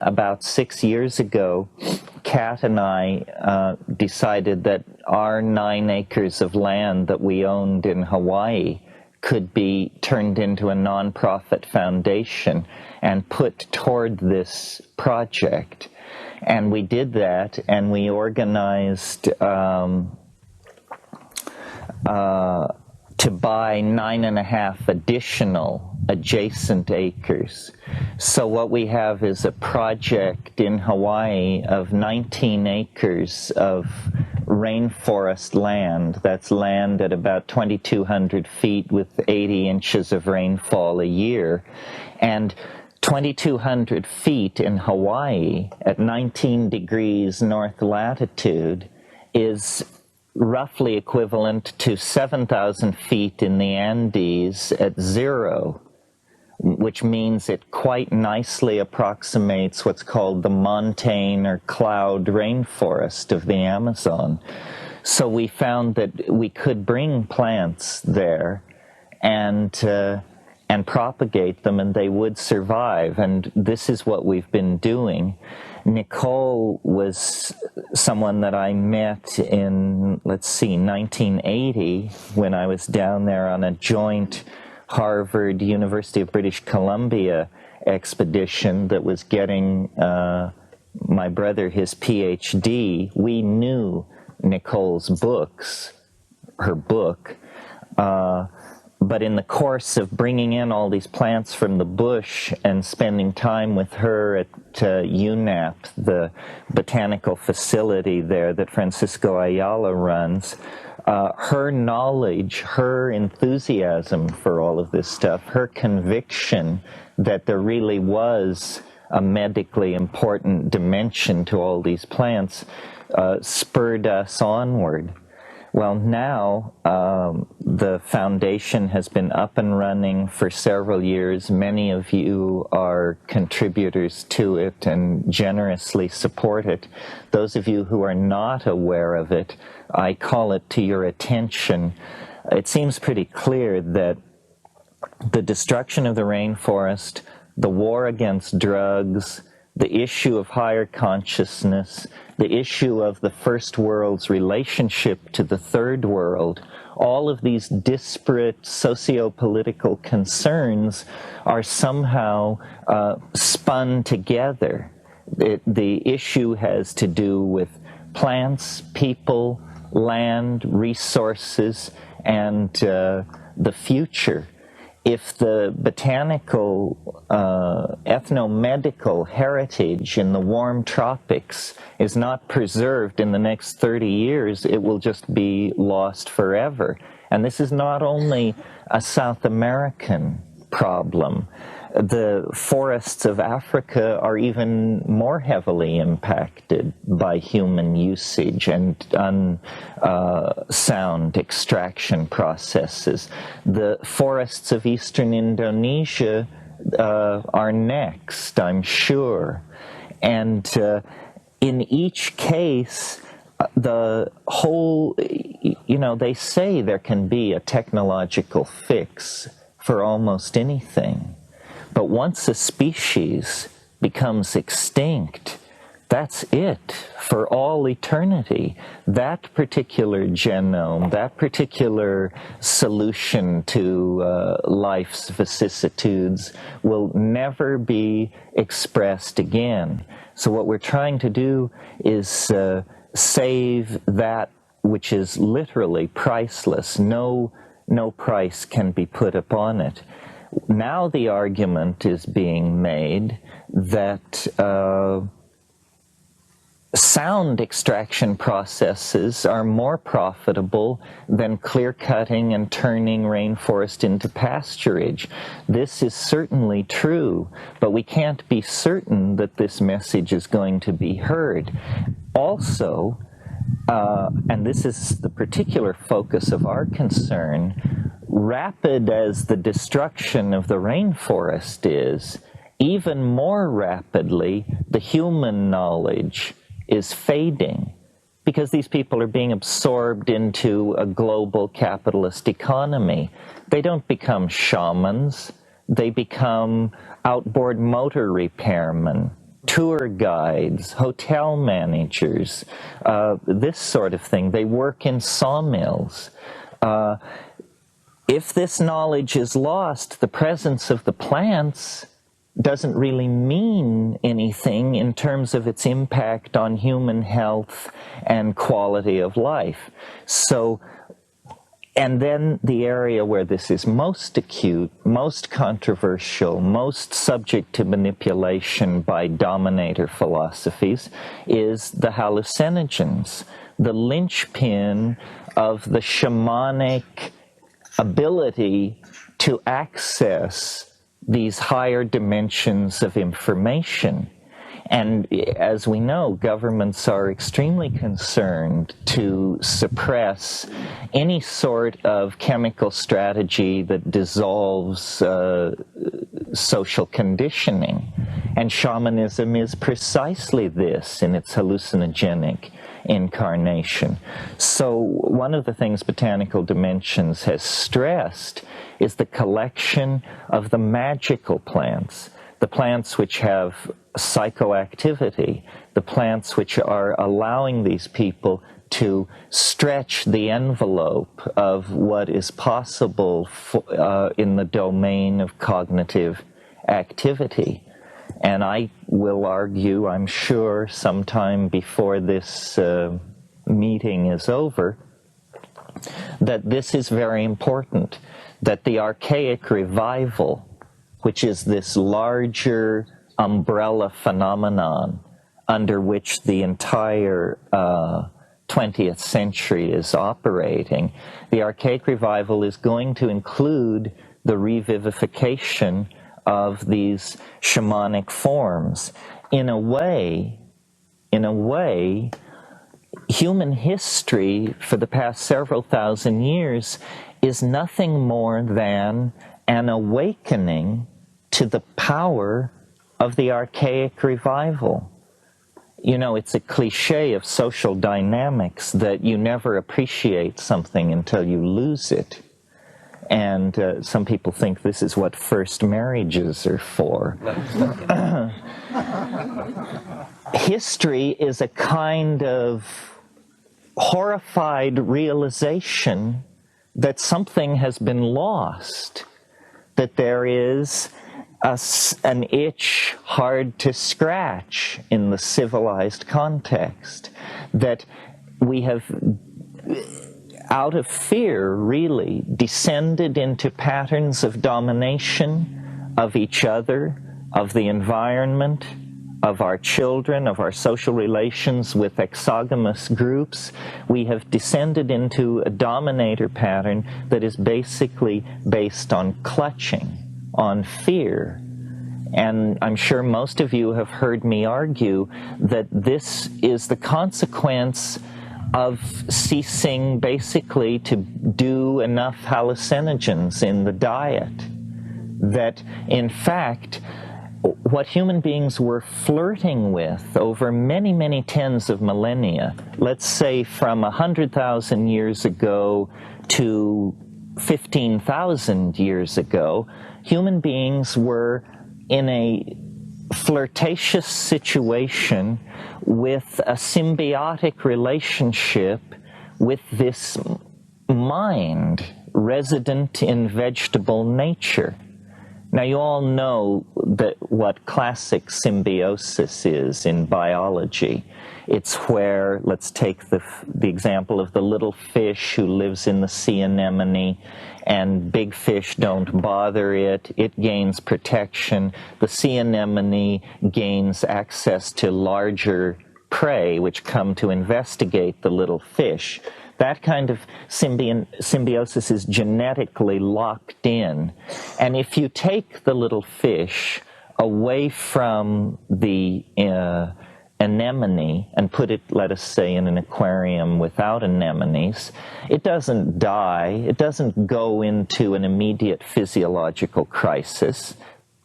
About 6 years ago, Kat and I decided that our 9 acres of land that we owned in Hawaii could be turned into a nonprofit foundation and put toward this project. And we did that, and we organized to buy 9.5 additional adjacent acres. So what we have is a project in Hawaii of 19 acres of rainforest land. That's land at about 2,200 feet with 80 inches of rainfall a year. And 2,200 feet in Hawaii at 19 degrees north latitude is roughly equivalent to 7,000 feet in the Andes at 0, which means it quite nicely approximates what's called the montane or cloud rainforest of the Amazon. So we found that we could bring plants there and propagate them, and they would survive. And this is what we've been doing. Nicole was someone that I met in, 1980, when I was down there on a joint Harvard, University of British Columbia expedition that was getting my brother his PhD. We knew Nicole's books, her book, but in the course of bringing in all these plants from the bush and spending time with her at UNAP, the botanical facility there that Francisco Ayala runs, her knowledge, her enthusiasm for all of this stuff, her conviction that there really was a medically important dimension to all these plants spurred us onward. Well, now the foundation has been up and running for several years. Many of you are contributors to it and generously support it. Those of you who are not aware of it, I call it to your attention. It seems pretty clear that the destruction of the rainforest, the war against drugs, the issue of higher consciousness, the issue of the first world's relationship to the third world, all of these disparate socio-political concerns are somehow spun together. The issue has to do with plants, people, land, resources, and the future. If the botanical, ethnomedical heritage in the warm tropics is not preserved in the next 30 years, it will just be lost forever. And this is not only a South American problem. The forests of Africa are even more heavily impacted by human usage and unsound extraction processes. The forests of eastern Indonesia are next, I'm sure. And in each case, the whole, they say there can be a technological fix for almost anything. But once a species becomes extinct, that's it for all eternity. That particular genome, that particular solution to life's vicissitudes will never be expressed again. So what we're trying to do is save that which is literally priceless. No price can be put upon it. Now the argument is being made that sound extraction processes are more profitable than clear-cutting and turning rainforest into pasturage. This is certainly true, but we can't be certain that this message is going to be heard. Also, and this is the particular focus of our concern, rapid as the destruction of the rainforest is, even more rapidly the human knowledge is fading, because these people are being absorbed into a global capitalist economy. They don't become shamans, they become outboard motor repairmen. tour guides, hotel managers, this sort of thing. They work in sawmills. If this knowledge is lost, the presence of the plants doesn't really mean anything in terms of its impact on human health and quality of life. So, and then the area where this is most acute, most controversial, most subject to manipulation by dominator philosophies is the hallucinogens, the linchpin of the shamanic ability to access these higher dimensions of information. And as we know, governments are extremely concerned to suppress any sort of chemical strategy that dissolves social conditioning. And shamanism is precisely this in its hallucinogenic incarnation. So one of the things Botanical Dimensions has stressed is the collection of the magical plants, the plants which have psychoactivity, the plants which are allowing these people to stretch the envelope of what is possible in the domain of cognitive activity. And I will argue, I'm sure, sometime before this meeting is over, that this is very important, that the archaic revival, which is this larger umbrella phenomenon under which the entire 20th century is operating, the archaic revival is going to include the revivification of these shamanic forms. In a way, human history for the past several thousand years is nothing more than an awakening to the power of the archaic revival. You know, it's a cliche of social dynamics that you never appreciate something until you lose it. And some people think this is what first marriages are for. History is a kind of horrified realization that something has been lost, that there is an itch hard to scratch in the civilized context, that we have, out of fear, really, descended into patterns of domination of each other, of the environment, of our children, of our social relations with exogamous groups. We have descended into a dominator pattern that is basically based on clutching, on fear. And I'm sure most of you have heard me argue that this is the consequence of ceasing basically to do enough hallucinogens in the diet. That, in fact, what human beings were flirting with over many, many tens of millennia, let's say from 100,000 years ago to 15,000 years ago, human beings were in a flirtatious situation with a symbiotic relationship with this mind resident in vegetable nature. Now, you all know that what classic symbiosis is in biology. It's where, let's take the example of the little fish who lives in the sea anemone, and big fish don't bother it. It gains protection. The sea anemone gains access to larger prey, which come to investigate the little fish. That kind of symbiosis is genetically locked in. And if you take the little fish away from the anemone and put it, let us say, in an aquarium without anemones, it doesn't die. It doesn't go into an immediate physiological crisis.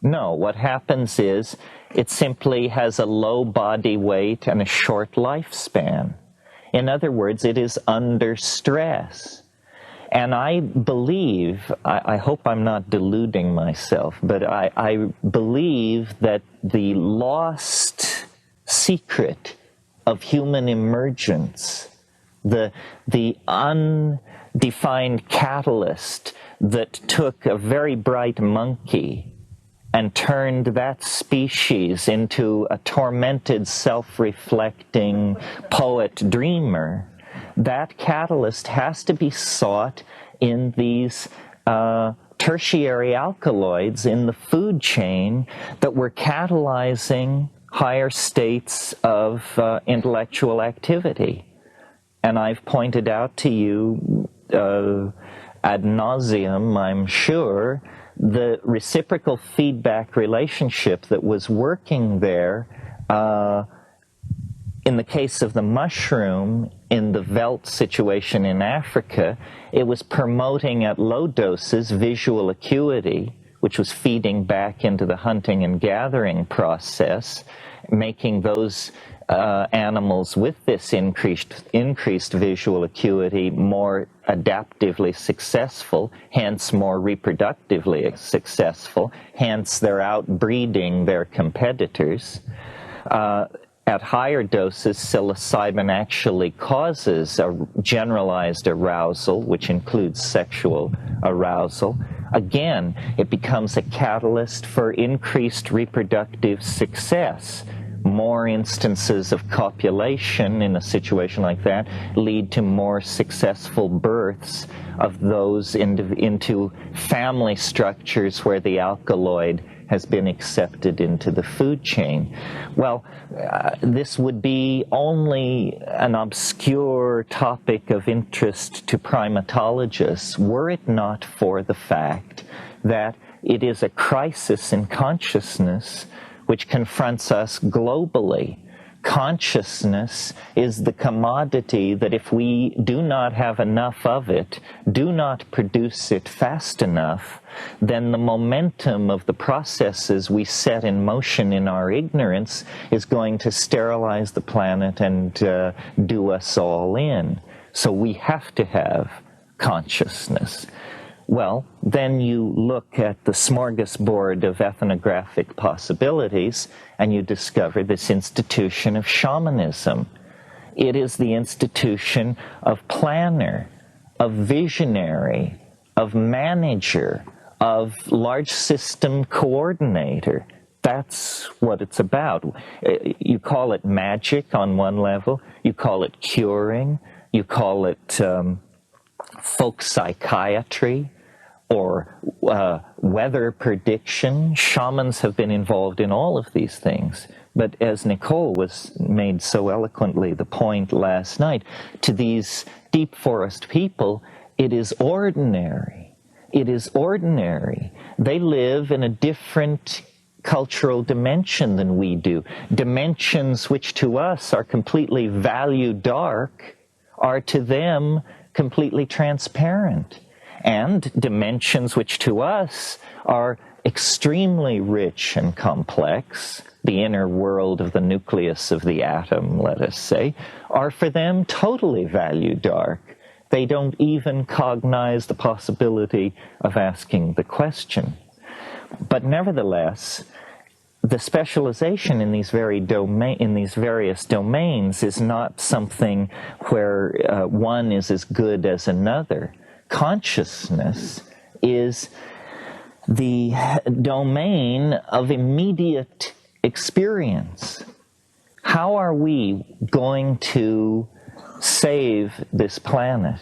No, what happens is it simply has a low body weight and a short lifespan. In other words, it is under stress. And I believe, I hope I'm not deluding myself, but I believe that the lost secret of human emergence, the undefined catalyst that took a very bright monkey and turned that species into a tormented, self-reflecting poet-dreamer, that catalyst has to be sought in these tertiary alkaloids in the food chain that were catalyzing higher states of intellectual activity. And I've pointed out to you ad nauseum, I'm sure, the reciprocal feedback relationship that was working there in the case of the mushroom, in the veldt situation in Africa, it was promoting at low doses visual acuity, which was feeding back into the hunting and gathering process, making those animals with this increased visual acuity more adaptively successful, hence more reproductively successful, hence they're outbreeding their competitors. At higher doses, psilocybin actually causes a generalized arousal, which includes sexual arousal. Again, it becomes a catalyst for increased reproductive success. More instances of copulation in a situation like that lead to more successful births of those into family structures where the alkaloid has been accepted into the food chain. Well, this would be only an obscure topic of interest to primatologists were it not for the fact that it is a crisis in consciousness which confronts us globally. Consciousness is the commodity that if we do not have enough of it, do not produce it fast enough, then the momentum of the processes we set in motion in our ignorance is going to sterilize the planet and do us all in. So we have to have consciousness. Well, then you look at the smorgasbord of ethnographic possibilities and you discover this institution of shamanism. It is the institution of planner, of visionary, of manager, of large system coordinator. That's what it's about. You call it magic on one level, you call it curing, you call it folk psychiatry, or weather prediction. Shamans have been involved in all of these things. But as Nicole made so eloquently the point last night, to these deep forest people, it is ordinary. It is ordinary. They live in a different cultural dimension than we do. Dimensions which to us are completely value dark are to them completely transparent. And dimensions which to us are extremely rich and complex, the inner world of the nucleus of the atom, let us say, are for them totally value dark. They don't even cognize the possibility of asking the question. But nevertheless, the specialization in these various domains is not something where one is as good as another. Consciousness is the domain of immediate experience. How are we going to save this planet?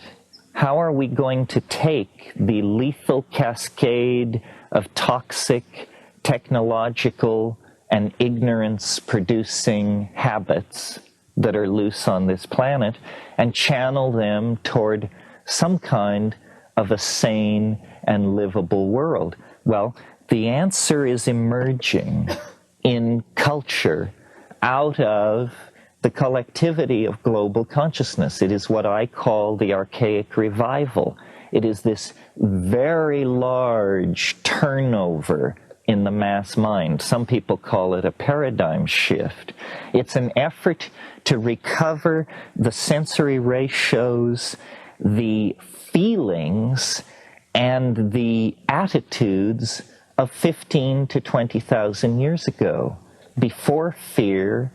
How are we going to take the lethal cascade of toxic, technological, and ignorance-producing habits that are loose on this planet and channel them toward some kind of a sane and livable world? Well, the answer is emerging in culture out of the collectivity of global consciousness. It is what I call the archaic revival. It is this very large turnover in the mass mind. Some people call it a paradigm shift. It's an effort to recover the sensory ratios, the feelings, and the attitudes of 15 to 20,000 years ago, before fear,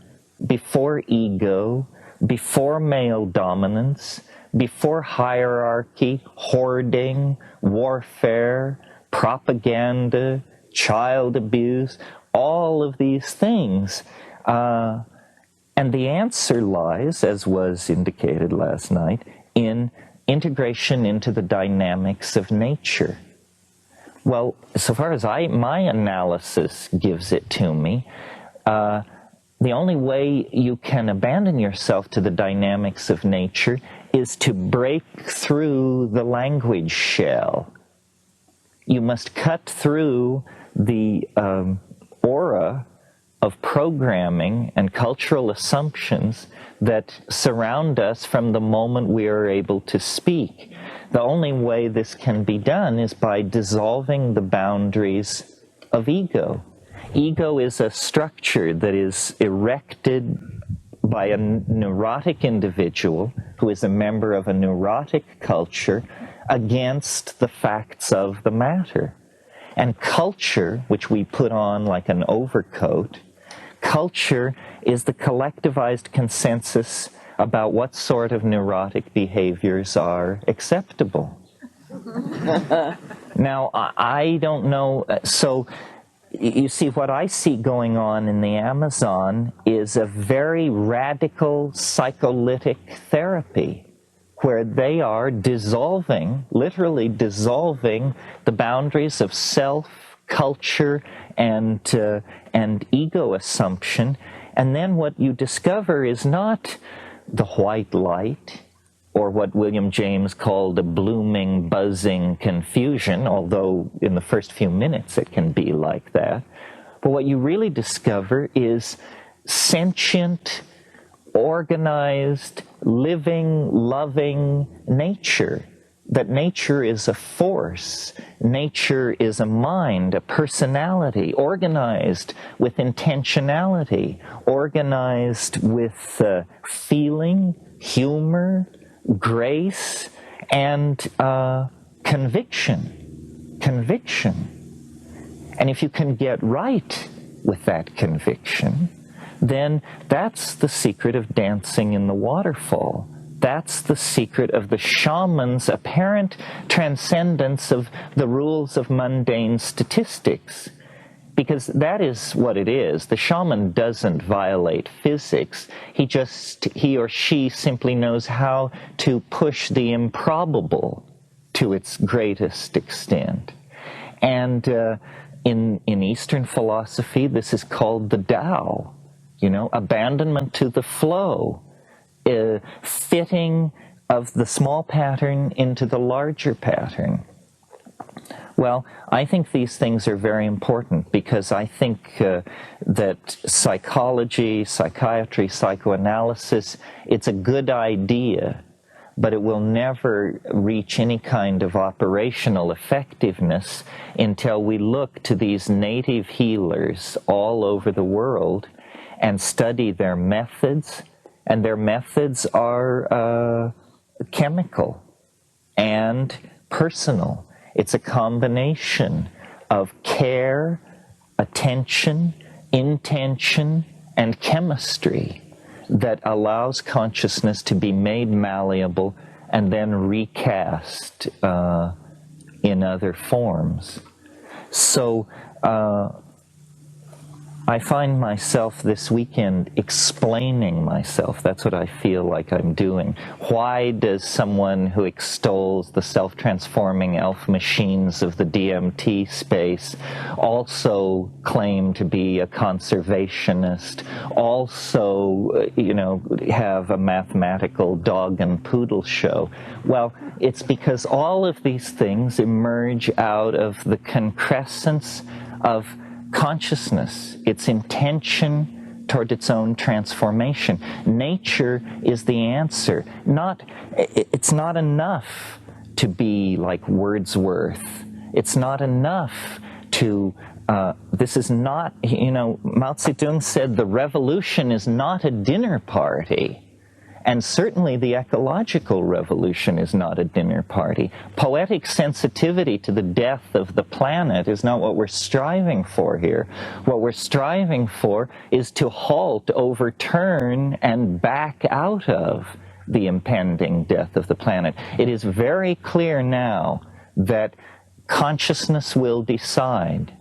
before ego, before male dominance, before hierarchy, hoarding, warfare, propaganda, child abuse, all of these things. And the answer lies, as was indicated last night, in integration into the dynamics of nature. Well, so far as my analysis gives it to me, the only way you can abandon yourself to the dynamics of nature is to break through the language shell. You must cut through the aura of programming and cultural assumptions that surround us from the moment we are able to speak. The only way this can be done is by dissolving the boundaries of ego. Ego is a structure that is erected by a neurotic individual who is a member of a neurotic culture against the facts of the matter. And culture, which we put on like an overcoat, culture is the collectivized consensus about what sort of neurotic behaviors are acceptable. Now, I don't know, so you see, what I see going on in the Amazon is a very radical psycholytic therapy where they are dissolving, literally dissolving the boundaries of self, culture, and ego assumption. And then what you discover is not the white light, or what William James called a blooming, buzzing confusion, although in the first few minutes it can be like that. But what you really discover is sentient, organized, living, loving nature. That nature is a force. Nature is a mind, a personality, organized with intentionality, organized with feeling, humor, grace, and conviction. Conviction. And if you can get right with that conviction, then that's the secret of dancing in the waterfall. That's the secret of the shaman's apparent transcendence of the rules of mundane statistics. Because that is what it is. The shaman doesn't violate physics. He or she simply knows how to push the improbable to its greatest extent. And in Eastern philosophy, this is called the Tao. Abandonment to the flow. Fitting of the small pattern into the larger pattern. Well, I think these things are very important because I think that psychology, psychiatry, psychoanalysis, it's a good idea, but it will never reach any kind of operational effectiveness until we look to these native healers all over the world and study their methods. And their methods are chemical and personal. It's a combination of care, attention, intention, and chemistry that allows consciousness to be made malleable and then recast in other forms. So I find myself this weekend explaining myself. That's what I feel like I'm doing. Why does someone who extols the self-transforming elf machines of the DMT space also claim to be a conservationist, also, have a mathematical dog and poodle show? Well, it's because all of these things emerge out of the concrescence of consciousness, its intention toward its own transformation. Nature is the answer. It's not enough to be like Wordsworth. It's not enough to, this is not, Mao Zedong said the revolution is not a dinner party. And certainly the ecological revolution is not a dinner party. Poetic sensitivity to the death of the planet is not what we're striving for here. What we're striving for is to halt, overturn, and back out of the impending death of the planet. It is very clear now that consciousness will decide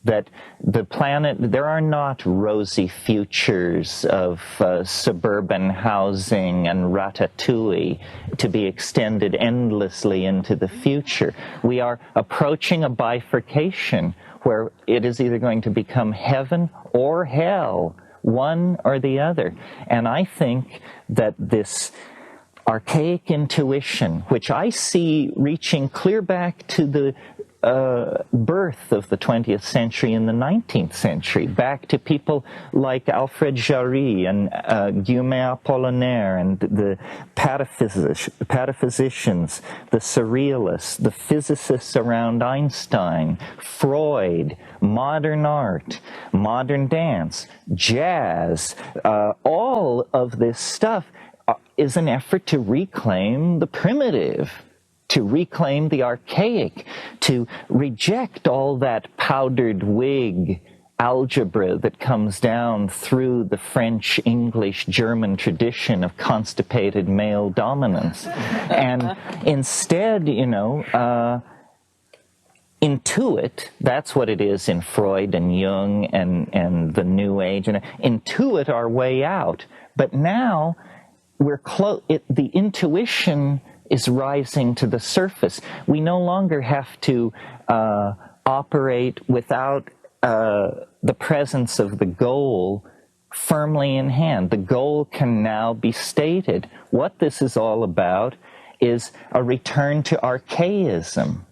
that the planet, there are not rosy futures of suburban housing and ratatouille to be extended endlessly into the future. We are approaching a bifurcation where it is either going to become heaven or hell, one or the other. And I think that this archaic intuition, which I see reaching clear back to the birth of the 20th century and the 19th century, back to people like Alfred Jarry and Guillaume Apollinaire and the pataphysicians, the surrealists, the physicists around Einstein, Freud, modern art, modern dance, jazz, all of this stuff is an effort to reclaim the primitive, to reclaim the archaic, to reject all that powdered wig algebra that comes down through the French, English, German tradition of constipated male dominance. And instead, intuit, that's what it is in Freud and Jung and the New Age, and intuit our way out. But now we're the intuition is rising to the surface. We no longer have to operate without the presence of the goal firmly in hand. The goal can now be stated. What this is all about is a return to archaism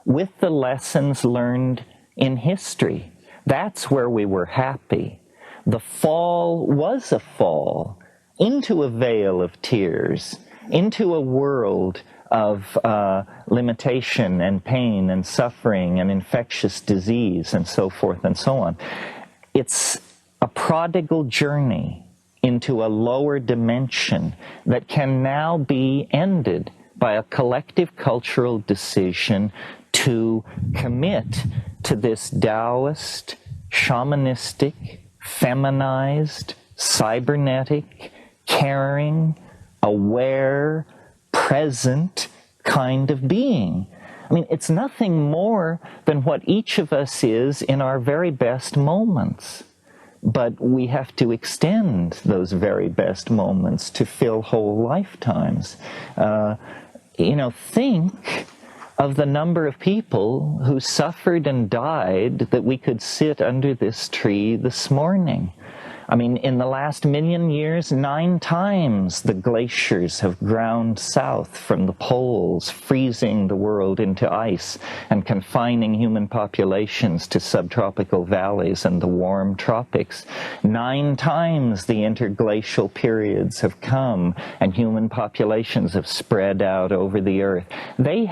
with the lessons learned in history. That's where we were happy. The fall was a fall into a veil of tears, into a world of limitation and pain and suffering and infectious disease and so forth and so on. It's a prodigal journey into a lower dimension that can now be ended by a collective cultural decision to commit to this Taoist, shamanistic, feminized, cybernetic, caring, aware, present kind of being. I mean, it's nothing more than what each of us is in our very best moments. But we have to extend those very best moments to fill whole lifetimes. Think of the number of people who suffered and died that we could sit under this tree this morning. I mean, in the last 1,000,000 years, 9 times the glaciers have ground south from the poles, freezing the world into ice and confining human populations to subtropical valleys and the warm tropics. 9 times the interglacial periods have come and human populations have spread out over the earth. They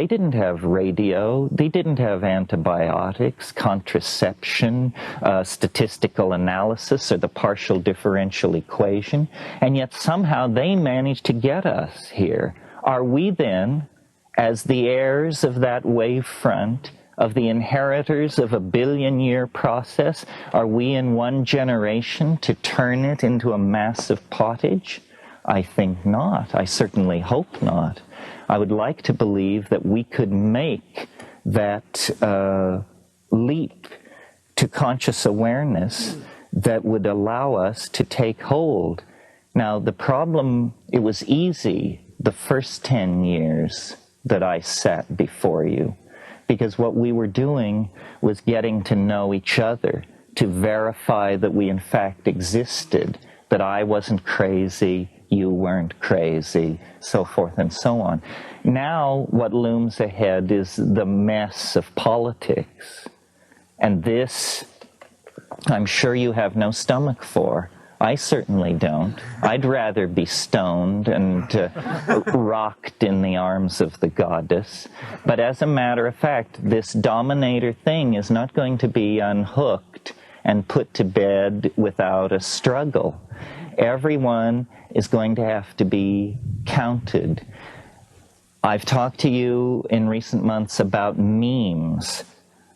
didn't have radio, they didn't have antibiotics, contraception, statistical analysis or the partial differential equation, and yet somehow they managed to get us here. Are we then, as the heirs of that wave front, of the inheritors of a billion-year process, are we in one generation to turn it into a massive pottage? I think not. I certainly hope not. I would like to believe that we could make that leap to conscious awareness that would allow us to take hold. Now, the problem, it was easy the first 10 years that I sat before you, because what we were doing was getting to know each other, to verify that we in fact existed, that I wasn't crazy, you weren't crazy, so forth and so on. Now, what looms ahead is the mess of politics. And this, I'm sure you have no stomach for. I certainly don't. I'd rather be stoned and rocked in the arms of the goddess. But as a matter of fact, this dominator thing is not going to be unhooked and put to bed without a struggle. Everyone is going to have to be counted. I've talked to you in recent months about memes.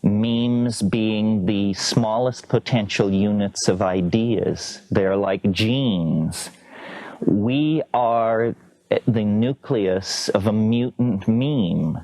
Memes being the smallest potential units of ideas. They're like genes. We are the nucleus of a mutant meme.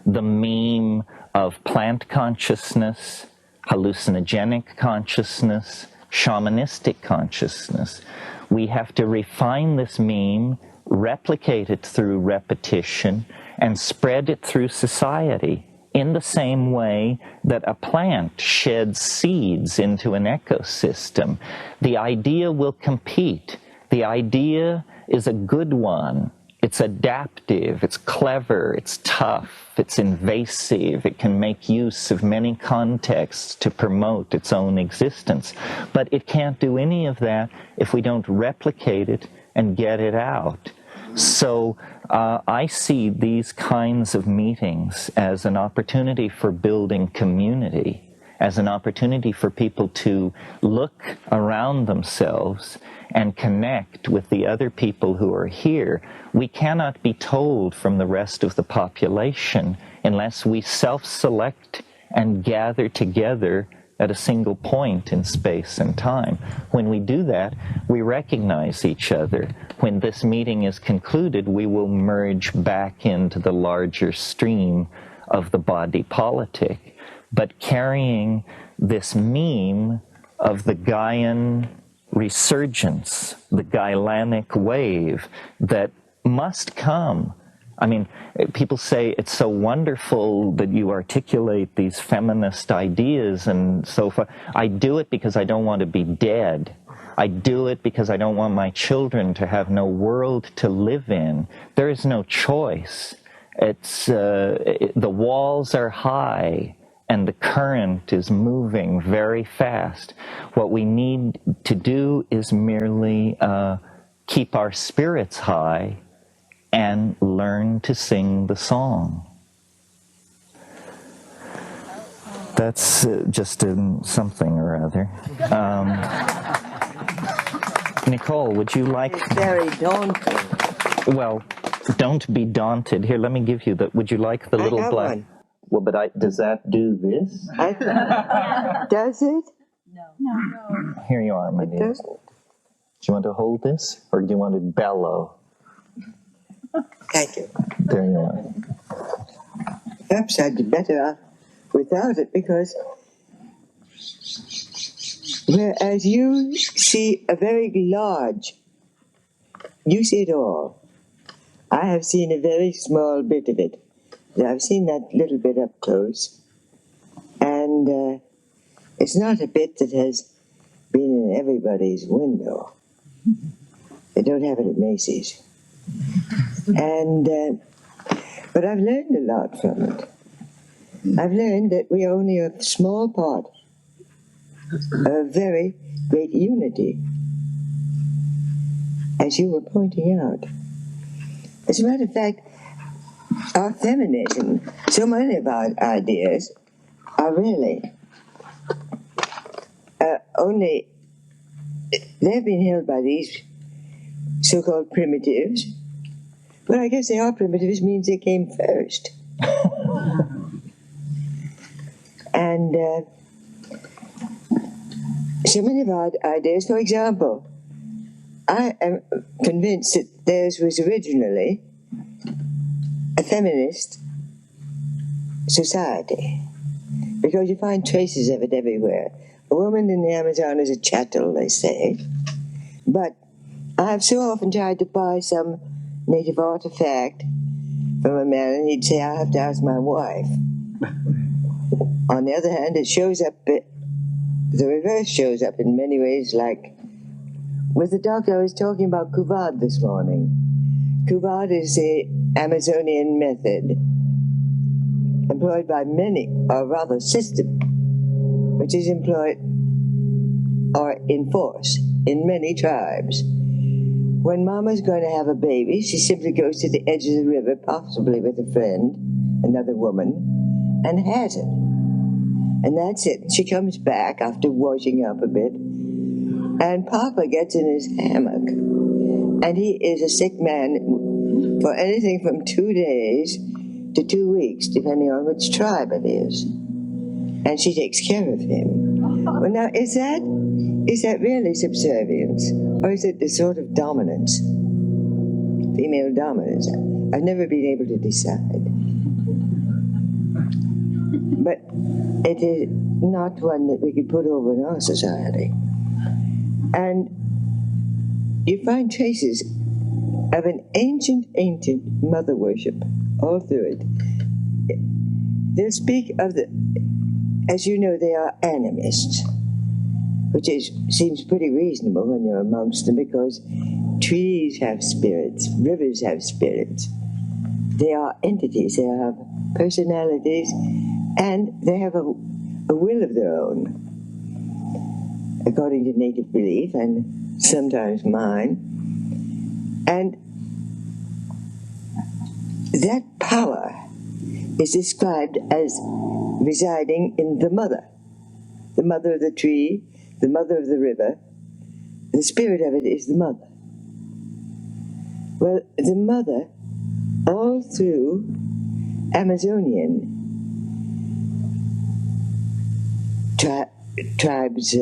The meme of plant consciousness, hallucinogenic consciousness, shamanistic consciousness. We have to refine this meme, replicate it through repetition, and spread it through society in the same way that a plant sheds seeds into an ecosystem. The idea will compete. The idea is a good one. It's adaptive, it's clever, it's tough, it's invasive, it can make use of many contexts to promote its own existence. But it can't do any of that if we don't replicate it and get it out. So I see these kinds of meetings as an opportunity for building community, as an opportunity for people to look around themselves and connect with the other people who are here. We cannot be told from the rest of the population unless we self-select and gather together at a single point in space and time. When we do that, we recognize each other. When this meeting is concluded, we will merge back into the larger stream of the body politic. But carrying this meme of the Gaian resurgence, the Gailanic wave that must come. I mean, people say it's so wonderful that you articulate these feminist ideas and so forth. I do it because I don't want to be dead. I do it because I don't want my children to have no world to live in. There is no choice. It's the walls are high and the current is moving very fast. What we need to do is merely keep our spirits high and learn to sing the song. That's just something or other. Nicole, would you like... It's very daunting. Well, don't be daunted. Here, let me give you the... Would you like the little black... One. Well, but does that do this? Does it? No. Here you are, my dear. Does it? Do you want to hold this, or do you want to bellow? Thank you. There you are. Perhaps I'd be better off without it, because whereas you see a very large, you see it all. I have seen a very small bit of it. I've seen that little bit up close, and it's not a bit that has been in everybody's window. They don't have it at Macy's. And but I've learned a lot from it. I've learned that we are only a small part of a very great unity, as you were pointing out. As a matter of fact, our feminism, so many of our ideas are really only, they've been held by these so-called primitives. Well, I guess they are primitives, means they came first. And so many of our ideas, for example, I am convinced that theirs was originally a feminist society, because you find traces of it everywhere. A woman in the Amazon is a chattel, they say. But I have so often tried to buy some native artifact from a man, and he'd say, I have to ask my wife. On the other hand, it shows up, the reverse shows up in many ways, like with the doctor I was talking about Kuvad this morning. Kuvad is the Amazonian method employed by many, or rather system, which is employed or in force in many tribes. When Mama's going to have a baby, she simply goes to the edge of the river, possibly with a friend, another woman, and has it. And that's it. She comes back after washing up a bit, and Papa gets in his hammock, and he is a sick man for anything from 2 days to 2 weeks, depending on which tribe it is. And she takes care of him. Well, now, is that really subservience? Or is it the sort of dominance? Female dominance? I've never been able to decide. But it is not one that we could put over in our society. And you find traces of an ancient mother worship all through it. They'll speak of as you know, they are animists, which seems pretty reasonable when you're amongst them, because trees have spirits, rivers have spirits. They are entities, they have personalities, and they have a will of their own, according to native belief and sometimes mine. And that power is described as residing in the mother of the tree, the mother of the river. The spirit of it is the mother. Well, the mother, all through Amazonian tribes,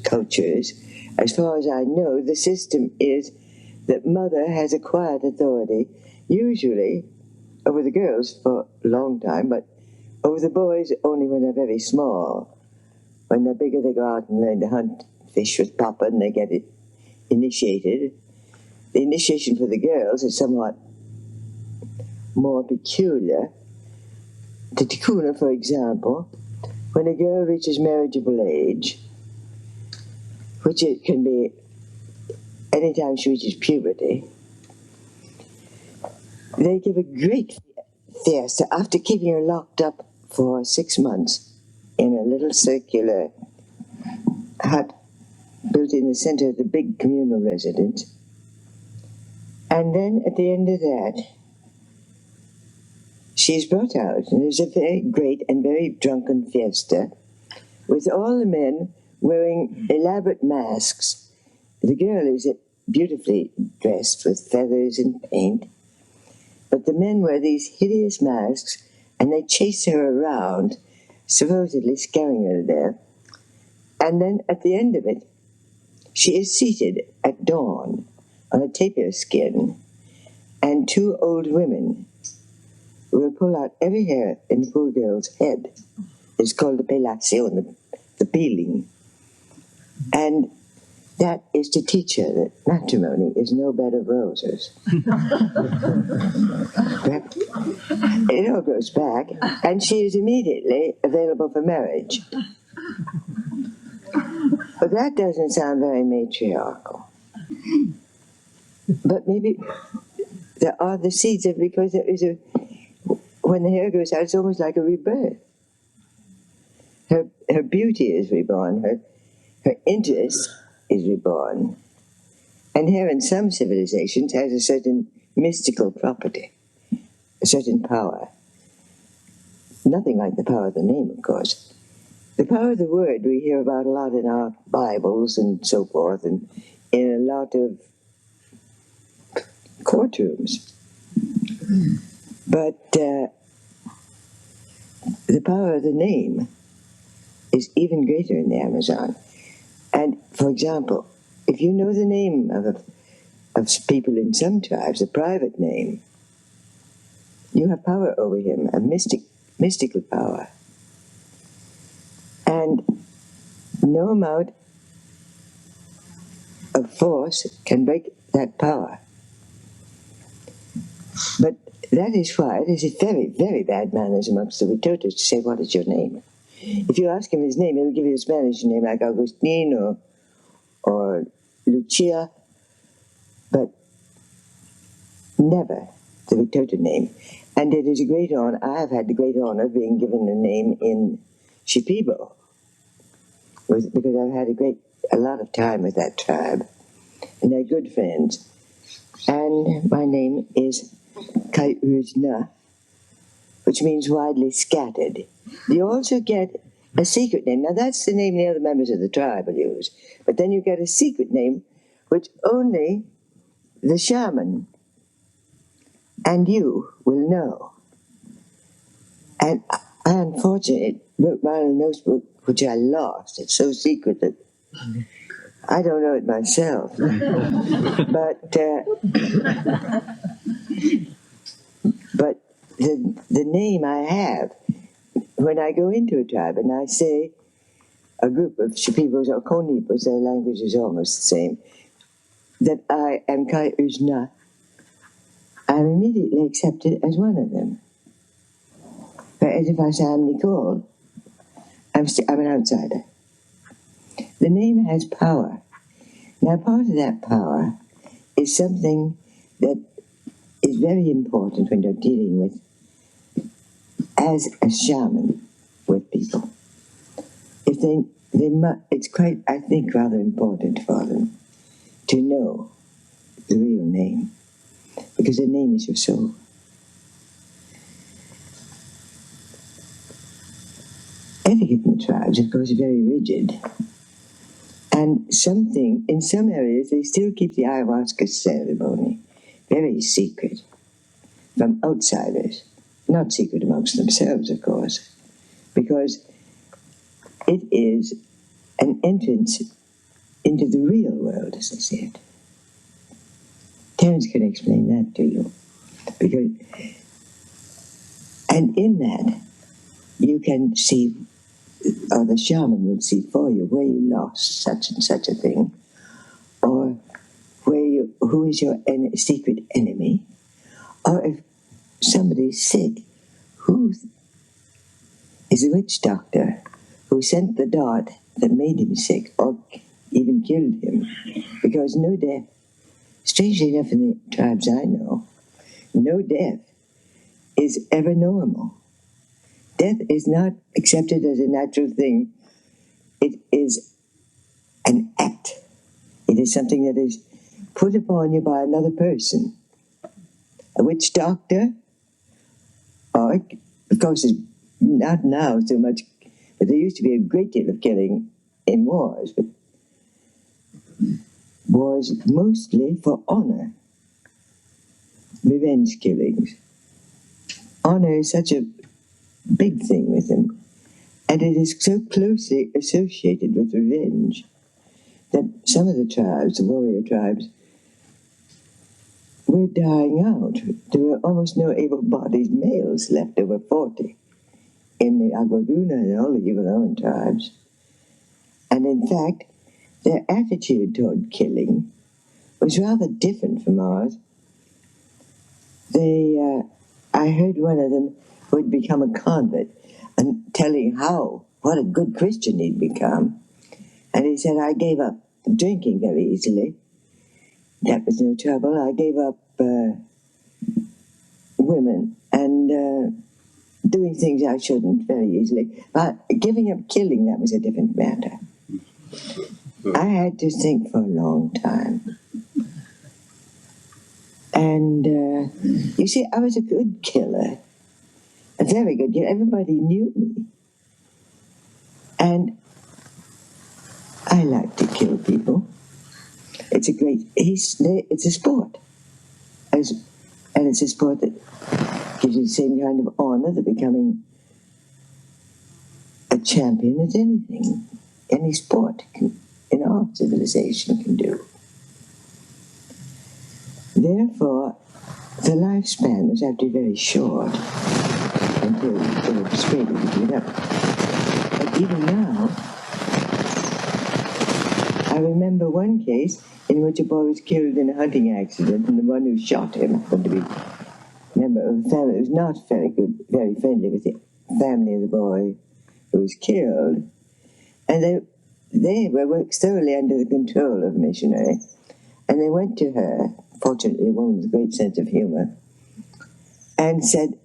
cultures, as far as I know, the system is that mother has acquired authority, usually over the girls for a long time, but over the boys only when they're very small. When they're bigger, they go out and learn to hunt fish with Papa, and they get it initiated. The initiation for the girls is somewhat more peculiar. The Tikuna, for example, when a girl reaches marriageable age, which it can be anytime she reaches puberty, they give a great fiesta after keeping her locked up for 6 months in a little circular hut built in the center of the big communal residence. And then at the end of that, she is brought out, and there's a very great and very drunken fiesta with all the men wearing elaborate masks. The girl is beautifully dressed with feathers and paint, but the men wear these hideous masks, and they chase her around, supposedly scaring her to death. And then at the end of it, she is seated at dawn on a tapir skin, and 2 old women will pull out every hair in the poor girl's head. It's called the pelazione, the peeling. And that is to teach her that matrimony is no bed of roses. It all goes back, and she is immediately available for marriage. But that doesn't sound very matriarchal. But maybe there are the seeds of, because there is when the hair goes out, it's almost like a rebirth. Her beauty is reborn, her interest is reborn. And hair in some civilizations has a certain mystical property, a certain power. Nothing like the power of the name, of course. The power of the word we hear about a lot in our Bibles and so forth, and in a lot of courtrooms. But the power of the name is even greater in the Amazon. And, for example, if you know the name of people in some tribes, a private name, you have power over him, a mystical power. And no amount of force can break that power. But that is why it is a very, very bad manners amongst the Witotos to say, "What is your name?" If you ask him his name, he'll give you a Spanish name like Agustin or Lucia, but never the Witoto name. And it is a great honor. I have had the great honor of being given a name in Shipibo, because I've had a lot of time with that tribe, and they're good friends. And my name is Kaiuzna, which means widely scattered. You also get a secret name. Now that's the name the other members of the tribe will use. But then you get a secret name which only the shaman and you will know. And I unfortunately wrote mine in a notebook which I lost. It's so secret that I don't know it myself. But the name I have, when I go into a tribe and I say a group of Shipibos or Konipos, their language is almost the same, that I am Kai Uzna, I'm immediately accepted as one of them. Whereas if I say I'm Nicole, I'm an outsider. The name has power. Now part of that power is something that is very important when you're dealing with, as a shaman, with people. If it's quite, I think, rather important for them to know the real name, because the name is your soul. Etiquette in the tribes, of course, is very rigid. And in some areas, they still keep the ayahuasca ceremony very secret from outsiders. Not secret amongst themselves, of course, because it is an entrance into the real world, as I said. Terence can explain that to you. And in that, you can see, or the shaman will see for you, where you lost such and such a thing, or who is your secret enemy, or if somebody's sick, who is the witch doctor who sent the dart that made him sick, or even killed him, because no death, strangely enough in the tribes I know, no death is ever normal. Death is not accepted as a natural thing. It is an act. It is something that is put upon you by another person. A witch doctor, or, of course, it's not now so much, but there used to be a great deal of killing in wars, but wars mostly for honor. Revenge killings. Honor is such a big thing with them, and it is so closely associated with revenge that some of the tribes, the warrior tribes, were dying out. There were almost no able-bodied males left over 40 in the Aguaduna and all the Yugoslavian tribes. And in fact, their attitude toward killing was rather different from ours. I heard one of them who had become a convert and telling what a good Christian he'd become. And he said, I gave up drinking very easily. That was no trouble. I gave up women and doing things I shouldn't very easily. But giving up killing, that was a different matter. I had to think for a long time. And you see, I was a good killer. A very good killer. Everybody knew me. And I like to kill people. It's a sport. And it's a sport that gives you the same kind of honor that becoming a champion as anything. Any sport in our civilization can do. Therefore, the lifespan was actually very short until they were persuaded to give it up. But even now, I remember one case in which a boy was killed in a hunting accident, and the one who shot him happened to be a member of a family who was not very friendly with the family of the boy who was killed. And they were thoroughly under the control of a missionary. And they went to her, fortunately a woman with a great sense of humor, and said,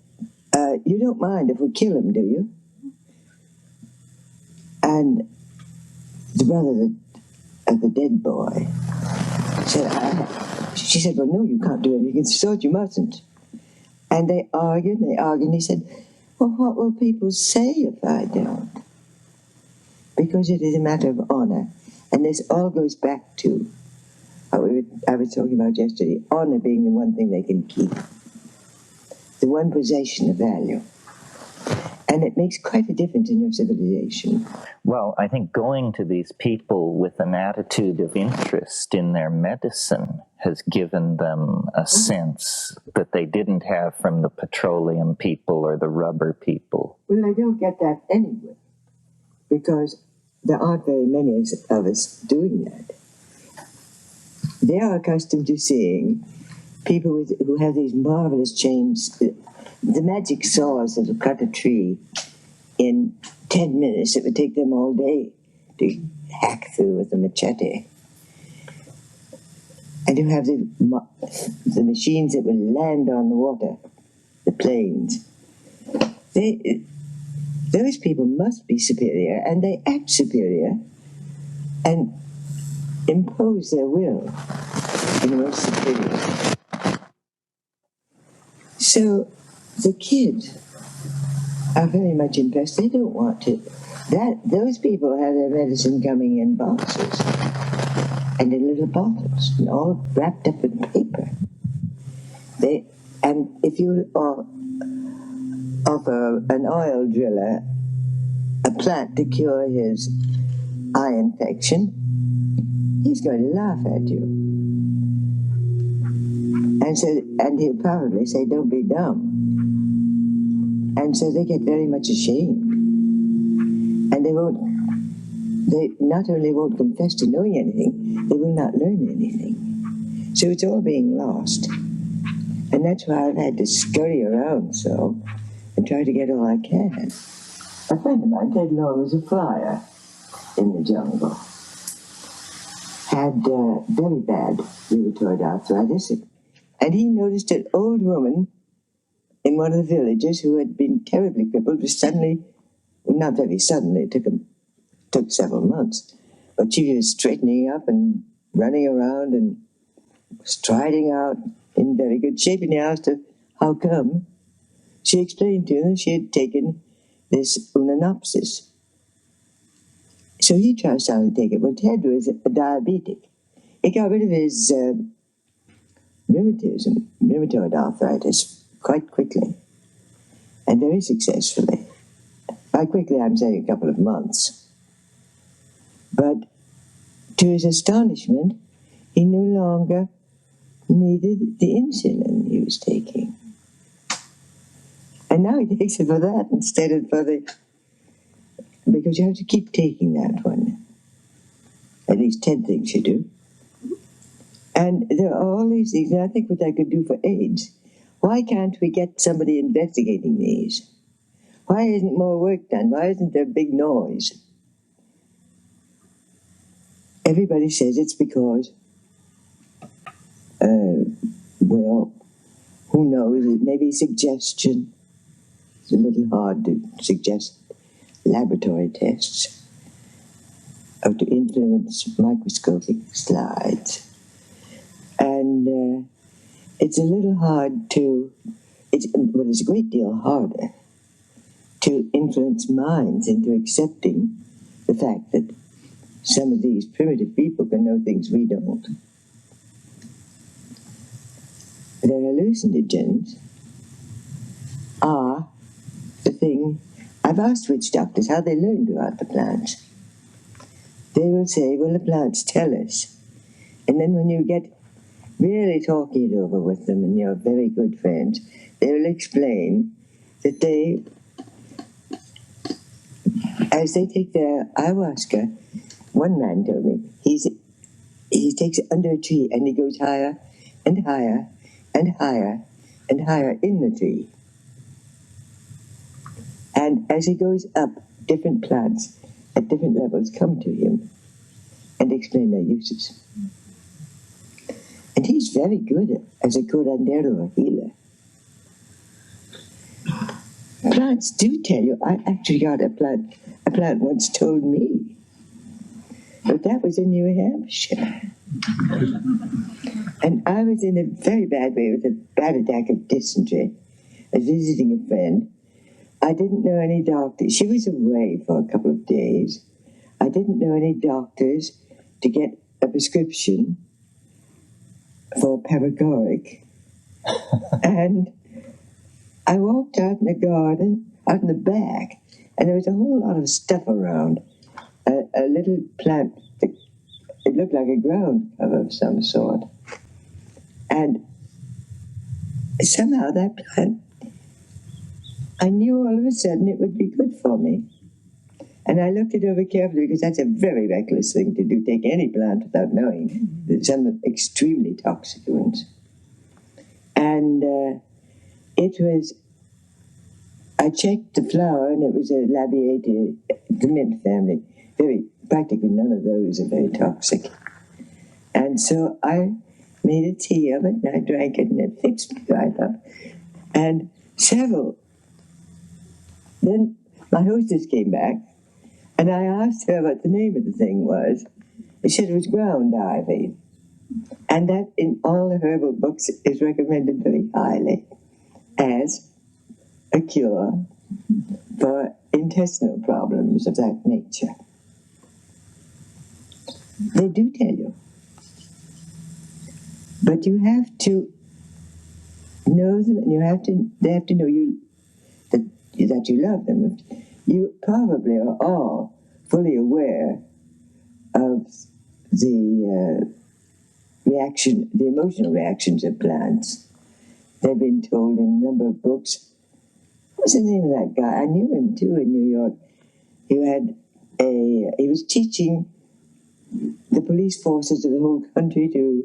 you don't mind if we kill him, do you? And the brother of the dead boy said, she said, well, no, you can't do anything. She thought you mustn't. And they argued, and he said, well, what will people say if I don't? because it is a matter of honor. And this all goes back to what I was talking about yesterday, honor being the one thing they can keep, the one possession of value. And it makes quite a difference in your civilization. Well, I think going to these people with an attitude of interest in their medicine has given them a sense that they didn't have from the petroleum people or the rubber people. Well, they don't get that anyway, because there aren't very many of us doing that. They are accustomed to seeing people who have these marvelous chains, the magic saws that will cut a tree in 10 minutes. It would take them all day to hack through with a machete. And you have the machines that will land on the water, the planes. Those people must be superior, and they act superior and impose their will in the most superior. So the kids are very much impressed. They don't want to. Those people have their medicine coming in boxes and in little bottles, and all wrapped up in paper. And if you offer an oil driller a plant to cure his eye infection, he's going to laugh at you. And he'll probably say, "Don't be dumb." And so they get very much ashamed. And they not only won't confess to knowing anything, they will not learn anything. So it's all being lost. And that's why I've had to scurry around so and try to get all I can. A friend of mine, Ted Lowe, was a flyer in the jungle. Had very bad rheumatoid arthritis. And he noticed an old woman in one of the villages who had been terribly crippled was suddenly, well, not very suddenly, it took several months, but she was straightening up and running around and striding out in very good shape. And he asked her, how come? She explained to him she had taken this unanopsis. So he tried to take it. Well, Ted was a diabetic. He got rid of his rheumatoid arthritis quite quickly and very successfully. By quickly, I'm saying a couple of months. But to his astonishment, he no longer needed the insulin he was taking. And now he takes it for that instead of for because you have to keep taking that one. At least Ted thinks you do. And there are all these things, and I think what I could do for AIDS. Why can't we get somebody investigating these? Why isn't more work done? Why isn't there big noise? Everybody says it's because, well, who knows, it may be suggestion. It's a little hard to suggest laboratory tests or to influence microscopic slides. And it's a little hard it's a great deal harder to influence minds into accepting the fact that some of these primitive people can know things we don't. Their hallucinogens are the thing. I've asked witch doctors how they learned about the plants. They will say, well, the plants tell us. And then when you get really talking it over with them and you're very good friends, they will explain that as they take their ayahuasca, one man told me, he takes it under a tree and he goes higher and higher and higher and higher in the tree. And as he goes up, different plants at different levels come to him and explain their uses. And he's very good as a curandero, a healer. Plants do tell you. I actually got a plant once told me. But that was in New Hampshire. And I was in a very bad way with a bad attack of dysentery. I was visiting a friend. I didn't know any doctor. She was away for a couple of days. I didn't know any doctors to get a prescription for paregoric. And I walked out in the garden, out in the back, and there was a whole lot of stuff around. A little plant, it looked like a ground cover of some sort. And somehow that plant, I knew all of a sudden it would be good for me. And I looked it over carefully because that's a very reckless thing to do, take any plant without knowing that some extremely toxic ones. And it was, I checked the flower and it was a labiata, the mint family. Practically none of those are very toxic. And so I made a tea of it and I drank it and it fixed me right up. And then my hostess came back and I asked her what the name of the thing was. She said it was ground ivy. And that in all the herbal books is recommended very highly as a cure for intestinal problems of that nature. They do tell you. But you have to know them, and they have to know you that you love them. You probably are all fully aware of the the emotional reactions of plants. They've been told in a number of books. What's the name of that guy? I knew him too in New York. He was teaching the police forces of the whole country to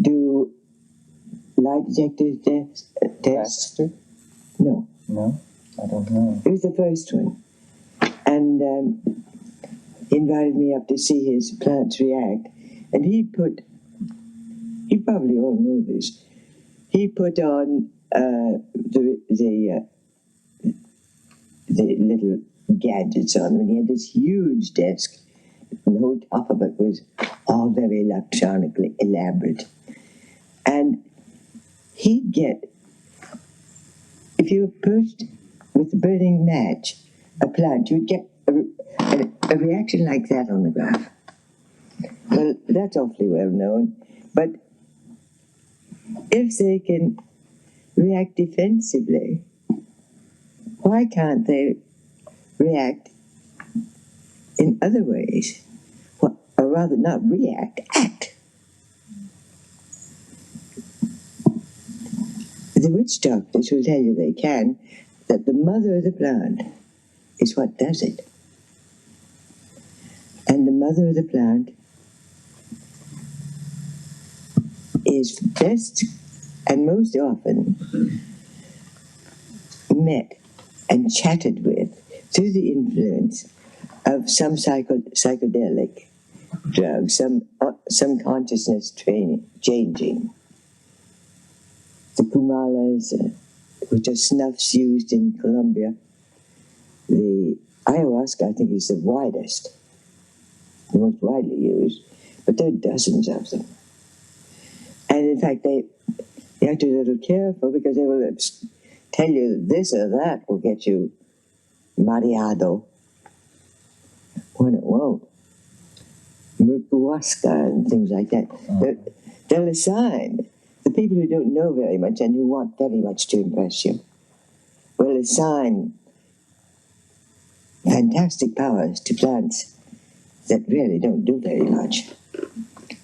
do lie detector tests. No, I don't know. it was the first one. And he invited me up to see his plants react. And you probably all know this, he put on the little gadgets on him, and he had this huge desk, and the whole top of it was all very electronically elaborate. And he'd get, if you approached with a burning match a plant, you'd get a reaction like that on the graph. Well, that's awfully well known, but if they can react defensively, why can't they react in other ways? Or rather, not react, act. The witch doctors will tell you they can, that the mother of the plant is what does it. And the mother of the plant is best and most often met and chatted with through the influence of some psychedelic drug, some consciousness changing. The kumalas, which are snuffs used in Colombia. The ayahuasca, I think, is the widest, the most widely used, but there are dozens of them. And in fact, you have to be a little careful because they will tell you that this or that will get you mareado when it won't. Mucuasca and things like that. They'll assign the people who don't know very much and who want very much to impress you will assign fantastic powers to plants that really don't do very much.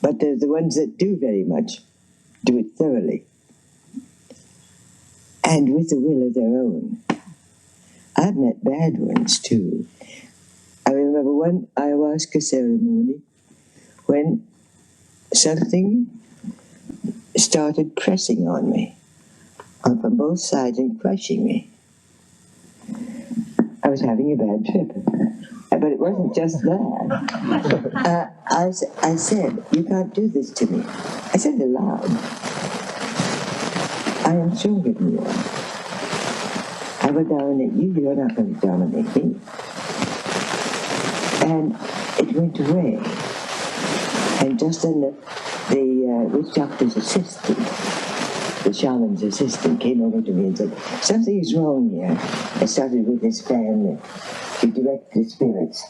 But the ones that do very much do it thoroughly and with a will of their own. I've met bad ones too. I remember one ayahuasca ceremony when something started pressing on me from both sides and crushing me. I was having a bad trip. But it wasn't just that. I said, "You can't do this to me." I said it aloud. "I am stronger than you are. I will dominate you, you're not going to dominate me." And it went away. And just then the witch doctor's assistant, the shaman's assistant, came over to me and said, "Something is wrong here." I started with this fan to direct the spirits.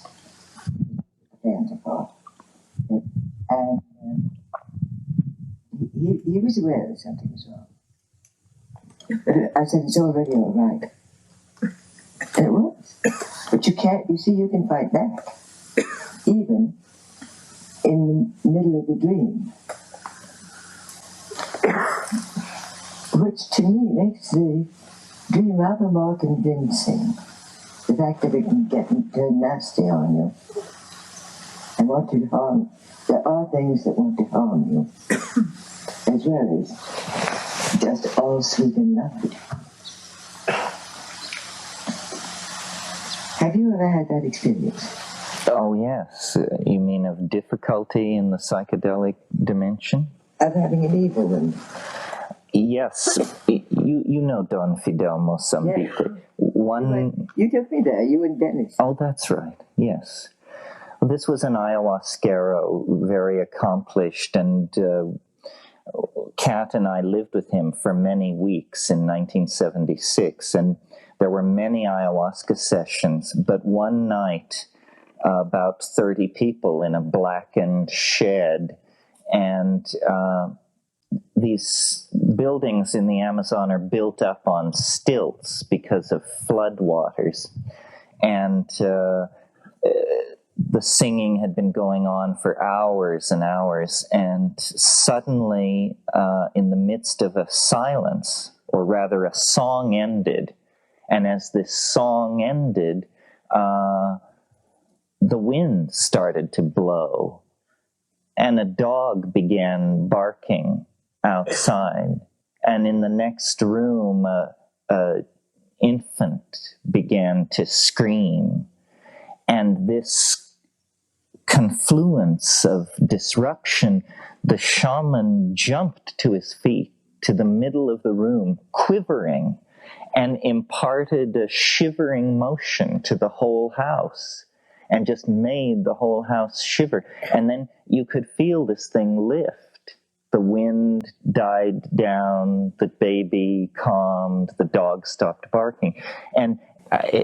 And he was aware that something was wrong. I said, it's already all right. And it was. But you can fight back, even in the middle of the dream. Which to me makes the dream rather more convincing. The fact that it can turn nasty on you and want to harm. There are things that want to harm you, as well as just all sweet and lovely. Have you ever had that experience? Oh, yes. You mean of difficulty in the psychedelic dimension? Of having an evil one? Yes. You know Don Fidel Mozambique. Yes. You took me there, you and Dennis. Oh, that's right, yes. Well, this was an ayahuasquero, very accomplished, and Kat and I lived with him for many weeks in 1976, and there were many ayahuasca sessions, but one night, about 30 people in a blackened shed, and these buildings in the Amazon are built up on stilts because of floodwaters, and the singing had been going on for hours and hours, and suddenly, in the midst of a silence, or rather a song ended, and as this song ended, the wind started to blow, and a dog began barking outside, and in the next room, a infant began to scream, and this confluence of disruption, the shaman jumped to his feet, to the middle of the room, quivering, and imparted a shivering motion to the whole house, and just made the whole house shiver. And then you could feel this thing lift. The wind died down, the baby calmed, the dog stopped barking. And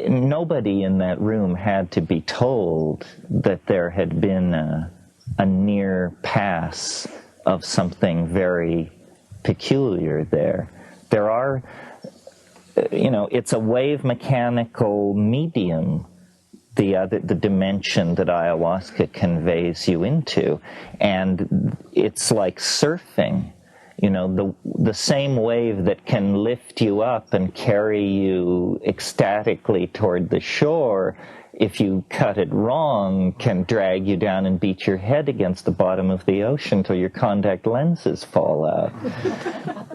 nobody in that room had to be told that there had been a near pass of something very peculiar there. There are, it's a wave mechanical medium, the dimension that ayahuasca conveys you into, and it's like surfing. The same wave that can lift you up and carry you ecstatically toward the shore, if you cut it wrong, can drag you down and beat your head against the bottom of the ocean till your contact lenses fall out.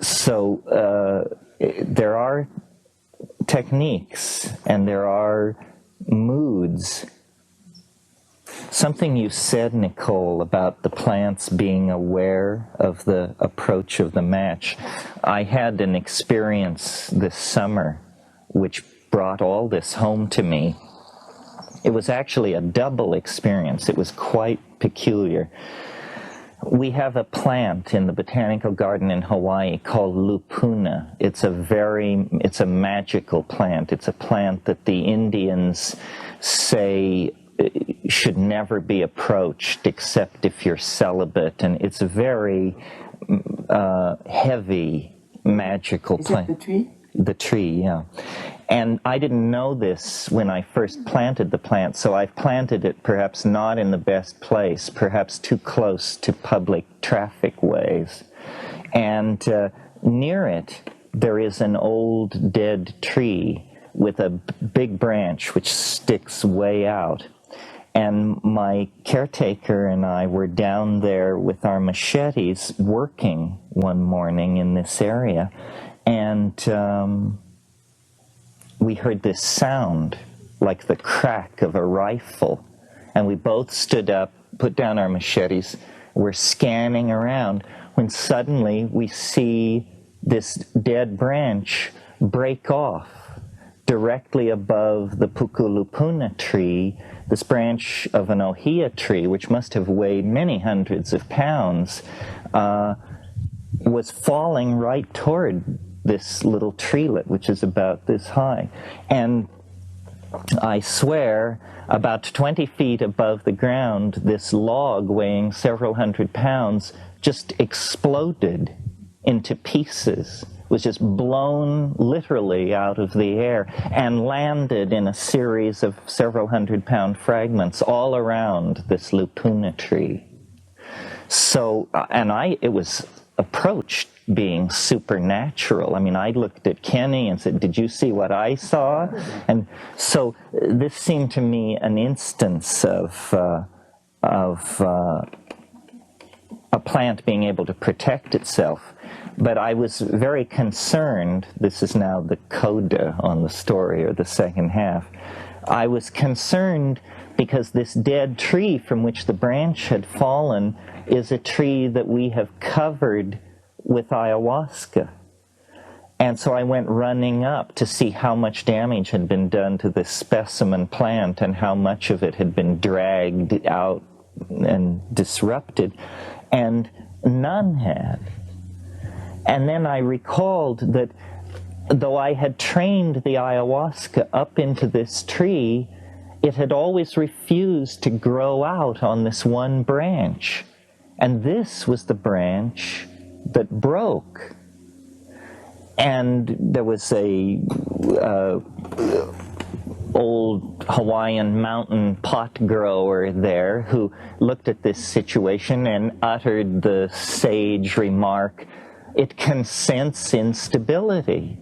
So there are techniques and there are moods. Something you said, Nicole, about the plants being aware of the approach of the match. I had an experience this summer which brought all this home to me. It was actually a double experience. It was quite peculiar. We have a plant in the botanical garden in Hawaii called lupuna. It's a magical plant. It's a plant that the Indians say should never be approached except if you're celibate, and it's a very heavy, magical plant. Is it the tree? The tree, yeah. And I didn't know this when I first planted the plant, so I've planted it perhaps not in the best place, perhaps too close to public traffic ways. And near it, there is an old dead tree with a big branch which sticks way out. And my caretaker and I were down there with our machetes working one morning in this area, and we heard this sound like the crack of a rifle, and we both stood up, put down our machetes, we're scanning around, when suddenly we see this dead branch break off directly above the pukulupuna tree. This branch of an ohia tree, which must have weighed many hundreds of pounds, was falling right toward this little treelet, which is about this high. And I swear, about 20 feet above the ground, this log weighing several hundred pounds just exploded into pieces, was just blown literally out of the air and landed in a series of several hundred-pound fragments all around this lupuna tree. So, it was approached being supernatural. I mean, I looked at Kenny and said, "Did you see what I saw?" And so this seemed to me an instance of a plant being able to protect itself. But I was very concerned, this is now the coda on the story, or the second half. I was concerned because this dead tree from which the branch had fallen is a tree that we have covered with ayahuasca. And so I went running up to see how much damage had been done to this specimen plant and how much of it had been dragged out and disrupted. And none had. And then I recalled that though I had trained the ayahuasca up into this tree, it had always refused to grow out on this one branch. And this was the branch that broke. And there was a old Hawaiian mountain pot grower there who looked at this situation and uttered the sage remark, "It can sense instability."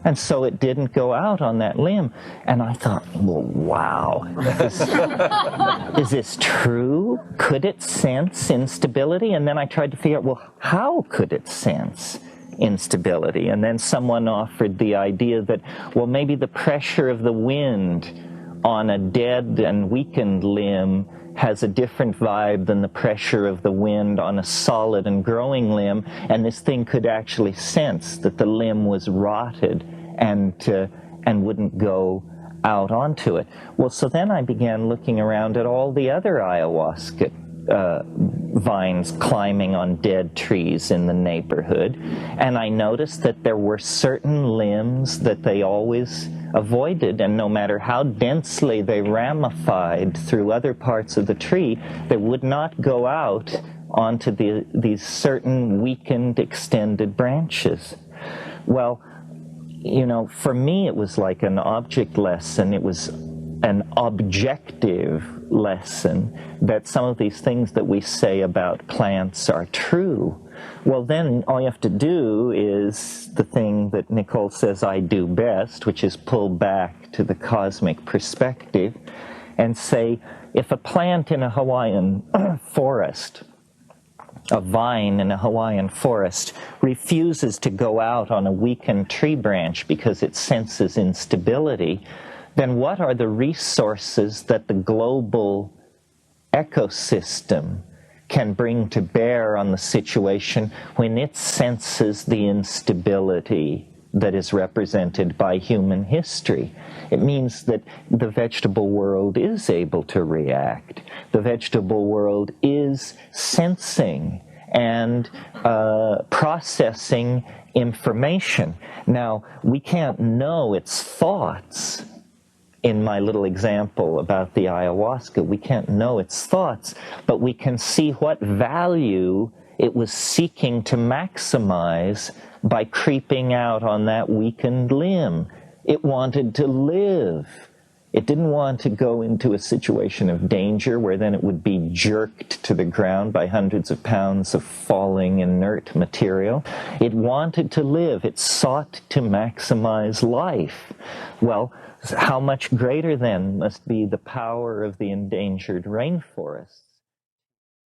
And so it didn't go out on that limb. And I thought, well, wow, is this true? Could it sense instability? And then I tried to figure out, well, how could it sense instability? And then someone offered the idea that, well, maybe the pressure of the wind on a dead and weakened limb has a different vibe than the pressure of the wind on a solid and growing limb, and this thing could actually sense that the limb was rotted and wouldn't go out onto it. Well, so then I began looking around at all the other ayahuasca vines climbing on dead trees in the neighborhood, and I noticed that there were certain limbs that they always avoided, and no matter how densely they ramified through other parts of the tree, they would not go out onto these certain weakened, extended branches. Well, you know, for me it was like an object lesson. It was an objective lesson that some of these things that we say about plants are true. Well, then all you have to do is the thing that Nicole says I do best, which is pull back to the cosmic perspective and say, if a plant in a Hawaiian forest, a vine in a Hawaiian forest, refuses to go out on a weakened tree branch because it senses instability, then what are the resources that the global ecosystem can bring to bear on the situation when it senses the instability that is represented by human history? It means that the vegetable world is able to react. The vegetable world is sensing and processing information. Now, we can't know its thoughts. In my little example about the ayahuasca, we can't know its thoughts, but we can see what value it was seeking to maximize by creeping out on that weakened limb. It wanted to live. It didn't want to go into a situation of danger where then it would be jerked to the ground by hundreds of pounds of falling inert material. It wanted to live. It sought to maximize life. Well, how much greater then must be the power of the endangered rainforests?